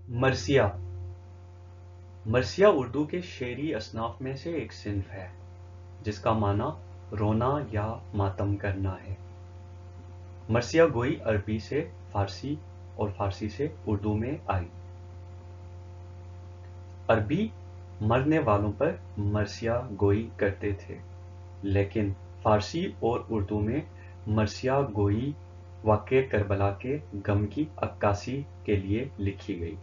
مرثیہ مرثیہ اردو کے شعری اصناف میں سے ایک صنف ہے جس کا معنی رونا یا ماتم کرنا ہے۔ مرثیہ گوئی عربی سے فارسی اور فارسی سے اردو میں آئی۔ عربی مرنے والوں پر مرثیہ گوئی کرتے تھے، لیکن فارسی اور اردو میں مرثیہ گوئی واقعہ کربلا کے غم کی عکاسی کے لیے لکھی گئی۔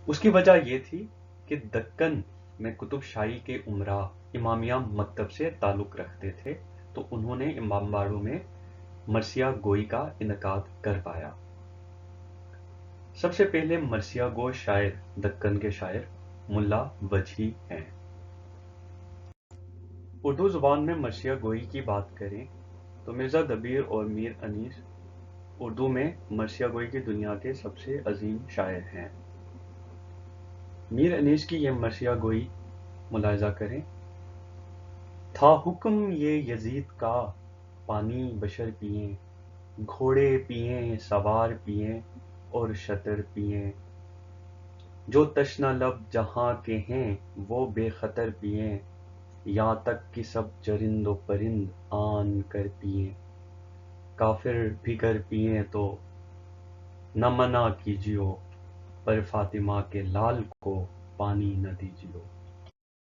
اس کی وجہ یہ تھی کہ دکن میں قطب شاہی کے امراء امامیہ مکتب سے تعلق رکھتے تھے، تو انہوں نے امام باڑوں میں مرثیہ گوئی کا انعقاد کروایا۔ سب سے پہلے مرثیہ گو شاعر دکن کے شاعر ملا وجہی ہیں۔ اردو زبان میں مرثیہ گوئی کی بات کریں تو مرزا دبیر اور میر انیس اردو میں مرثیہ گوئی کی دنیا کے سب سے عظیم شاعر ہیں۔ میر انیس کی یہ مرثیہ گوئی ملاحظہ کریں: تھا حکم یہ یزید کا پانی بشر پئیں، گھوڑے پئیں سوار پئیں اور شتر پئیں، جو تشنہ لب جہاں کے ہیں وہ بے خطر پئیں، یہاں تک کہ سب چرند و پرند آن کر پئیں، کافر بھی گر پئیں تو نہ منع کیجیو، پر فاطمہ کے لال کو پانی نہ دیجیو۔